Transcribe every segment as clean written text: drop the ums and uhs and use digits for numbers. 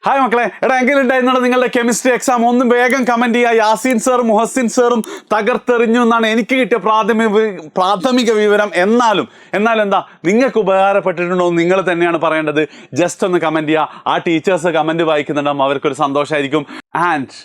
Hi മക്കളെ, എങ്ങനെയുണ്ടായിരുന്നോ നിങ്ങളുടെ chemistry exam? ഒന്നും വേഗം കമന്റ് ചെയ്യുക. യാസീൻ സാറും മുഹസിൻ സാറും തകർത്തെറിഞ്ഞു എന്നാണ് എനിക്ക് കിട്ടിയ പ്രാഥമിക വിവരം. എന്നാലും എന്താ നിങ്ങൾക്ക് ഉപകാരപ്പെട്ടിട്ടുണ്ടോ എന്ന് നിങ്ങൾ തന്നെയാണ് പറയേണ്ടത്. ജസ്റ്റ് ഒന്ന് കമന്റ് ചെയ്യുക. ആ ടീച്ചേഴ്സ് കമന്റ് വായിക്കുന്നുണ്ടാവും, അവർക്കൊരു സന്തോഷമായിരിക്കും. ആൻഡ്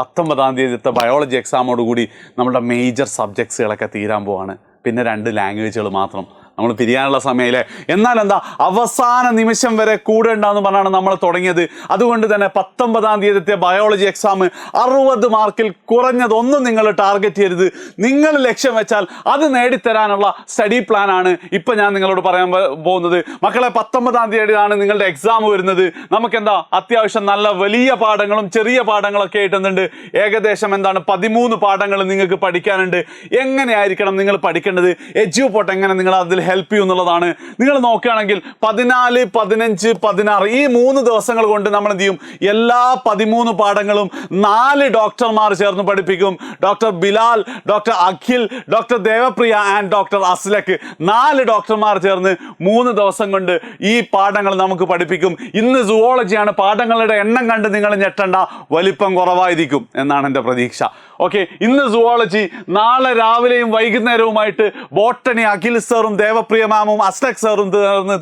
19-ാം തീയതിത്തെ ബയോളജി എക്സാമോടുകൂടി നമ്മുടെ മേജർ സബ്ജക്ട്സുകളൊക്കെ തീരാൻ പോവാണ്. പിന്നെ 2 ലാംഗ്വേജുകൾ മാത്രം നമ്മൾ പിരിയാനുള്ള സമയമില്ലേ. എന്നാൽ അവസാന നിമിഷം വരെ കൂടെ ഉണ്ടാവെന്ന് പറഞ്ഞാണ് നമ്മൾ തുടങ്ങിയത്. അതുകൊണ്ട് തന്നെ 19-ാം തീയതിത്തെ ബയോളജി എക്സാം 60 മാർക്കിൽ കുറഞ്ഞതൊന്നും നിങ്ങൾ ടാർഗറ്റ് ചെയ്യരുത്. നിങ്ങൾ ലക്ഷ്യം വെച്ചാൽ അത് നേടിത്തരാനുള്ള സ്റ്റഡി പ്ലാൻ ആണ് ഇപ്പം ഞാൻ നിങ്ങളോട് പറയാൻ പോകുന്നത്. മക്കളെ, 19-ാം തീയതിയാണ് നിങ്ങളുടെ എക്സാം വരുന്നത്. നമുക്കെന്താ അത്യാവശ്യം നല്ല വലിയ പാഠങ്ങളും ചെറിയ പാഠങ്ങളൊക്കെ ആയിട്ടുണ്ട്. ഏകദേശം 13 പാഠങ്ങൾ നിങ്ങൾക്ക് പഠിക്കാനുണ്ട്. എങ്ങനെയായിരിക്കണം നിങ്ങൾ പഠിക്കേണ്ടത്, എജ്യൂപോർട്ട് എങ്ങനെ നിങ്ങൾ അതിൽ ഹെൽപ്പ് ചെയ്യും എന്നുള്ളതാണ്. നിങ്ങൾ നോക്കുകയാണെങ്കിൽ 14, 15, 16 ഈ 3 ദിവസങ്ങൾ കൊണ്ട് നമ്മൾ എന്ത് ചെയ്യും? എല്ലാ 13 പാഠങ്ങളും 4 ഡോക്ടർമാർ ചേർന്ന് പഠിപ്പിക്കും. Doctor Bilal, doctor Akhil, doctor Devapriya and doctor Aslak 4 ഡോക്ടർമാർ ചേർന്ന് 3 ദിവസം കൊണ്ട് ഈ പാഠങ്ങൾ നമുക്ക് പഠിപ്പിക്കും. ഇന്ന് സുവോളജിയാണ്. പാഠങ്ങളുടെ എണ്ണം കണ്ട് നിങ്ങൾ ഞെട്ടണ്ട, വലിപ്പം കുറവായിരിക്കും എന്നാണ് എൻ്റെ പ്രതീക്ഷ. ഓക്കെ, ഇന്ന് സുവോളജി, നാളെ രാവിലെയും വൈകുന്നേരവുമായിട്ട് ബോട്ടണി അഖിൽ സാറും ദേവപ്രിയ മാമും അസ്ലക് സാറും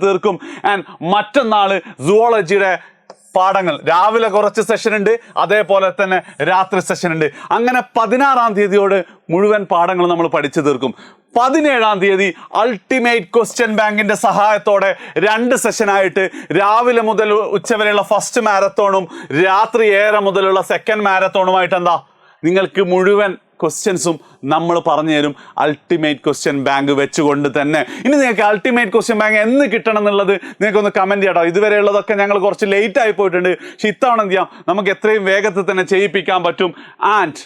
തീർക്കും. ആൻഡ് മറ്റന്നാൾ സുവോളജിയുടെ പാഠങ്ങൾ രാവിലെ കുറച്ച് സെഷൻ ഉണ്ട്, അതേപോലെ തന്നെ രാത്രി സെഷൻ ഉണ്ട്. അങ്ങനെ 16-ാം തീയതിയോട് മുഴുവൻ പാഠങ്ങൾ നമ്മൾ പഠിച്ചു തീർക്കും. 17-ാം തീയതി അൾട്ടിമേറ്റ് ക്വസ്റ്റ്യൻ ബാങ്കിന്റെ സഹായത്തോടെ 2 സെഷനായിട്ട് രാവിലെ മുതൽ ഉച്ചവരെയുള്ള ഫസ്റ്റ് മാരത്തോണും രാത്രി 7 മുതലുള്ള സെക്കൻഡ് മാരത്തോണുമായിട്ട് നിങ്ങൾക്ക് മുഴുവൻ ക്വസ്റ്റ്യൻസും നമ്മൾ പറഞ്ഞു തരും. അൾട്ടിമേറ്റ് ക്വസ്റ്റ്യൻ ബാങ്ക് വെച്ചുകൊണ്ട് തന്നെ. ഇനി നിങ്ങൾക്ക് അൾട്ടിമേറ്റ് ക്വസ്റ്റ്യൻ ബാങ്ക് എന്ന് കിട്ടണം എന്നുള്ളത് നിങ്ങൾക്കൊന്ന് കമൻറ്റ് ചെയ്യാട്ടോ. ഇതുവരെയുള്ളതൊക്കെ ഞങ്ങൾ കുറച്ച് ലേറ്റ് ആയി പോയിട്ടുണ്ട്. പക്ഷെ ഇത്തവണ എന്ത് ചെയ്യാം, നമുക്ക് എത്രയും വേഗത്തിൽ തന്നെ ചെയ്യിപ്പിക്കാൻ പറ്റും. ആൻഡ്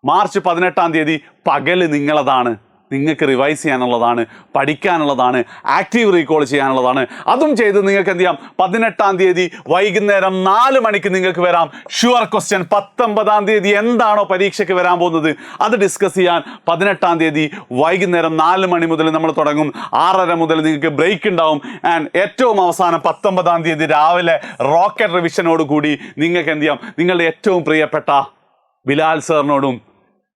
മാർച്ച് 18-ാം തീയതി പകല് നിങ്ങളതാണ്. നിങ്ങൾക്ക് റിവൈസ് ചെയ്യാനുള്ളതാണ്, പഠിക്കാനുള്ളതാണ്, ആക്റ്റീവ് റീകോൾ ചെയ്യാനുള്ളതാണ്. അതും ചെയ്ത് നിങ്ങൾക്ക് എന്ത് ചെയ്യാം, 18-ാം തീയതി വൈകുന്നേരം 4 മണിക്ക് നിങ്ങൾക്ക് വരാം. ഷുവർ ക്വസ്റ്റ്യൻ 19-ാം തീയതി എന്താണോ പരീക്ഷയ്ക്ക് വരാൻ പോകുന്നത് അത് ഡിസ്കസ് ചെയ്യാൻ 18-ാം തീയതി വൈകുന്നേരം 4 മണി മുതൽ നമ്മൾ തുടങ്ങും. 6:30 മുതൽ നിങ്ങൾക്ക് ബ്രേക്ക് ഉണ്ടാവും. ആൻഡ് ഏറ്റവും അവസാനം 19-ാം തീയതി രാവിലെ റോക്കറ്റ് റിവിഷനോട് കൂടി നിങ്ങൾക്ക് എന്ത് ചെയ്യാം, നിങ്ങളുടെ ഏറ്റവും പ്രിയപ്പെട്ട ബിലാൽ സാറിനോടും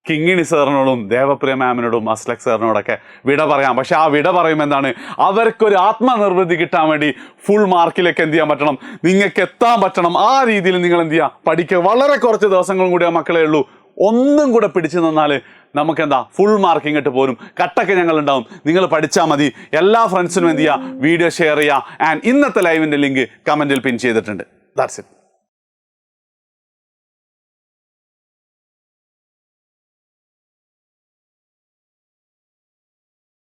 കിങ്ങിണി സാറിനോടും ദേവപ്രിയ മാമിനോടും അസ്ലക് സാറിനോടൊക്കെ വിട പറയാം. പക്ഷെ ആ വിട പറയുമ്പോൾ എന്താണ്, അവർക്കൊരു ആത്മനിർവൃത്തി കിട്ടാൻ വേണ്ടി ഫുൾ മാർക്കിലേക്ക് എന്ത് ചെയ്യാൻ പറ്റണം, നിങ്ങൾക്ക് എത്താൻ പറ്റണം. ആ രീതിയിൽ നിങ്ങൾ എന്ത് ചെയ്യുക, പഠിക്കുക. വളരെ കുറച്ച് ദിവസങ്ങളും കൂടി ആ മക്കളെ ഉള്ളൂ. ഒന്നും കൂടെ പിടിച്ചു നിന്നാൽ നമുക്കെന്താ ഫുൾ മാർക്കിംഗ് ഇട്ട് പോരും. കട്ടൊക്കെ ഞങ്ങൾ ഉണ്ടാവും. നിങ്ങൾ പഠിച്ചാൽ മതി. എല്ലാ ഫ്രണ്ട്സിനും എന്ത് ചെയ്യുക, വീഡിയോ ഷെയർ ചെയ്യുക. ആൻഡ് ഇന്നത്തെ ലൈവിൻ്റെ ലിങ്ക് കമൻറ്റിൽ പിൻ ചെയ്തിട്ടുണ്ട്. That's it.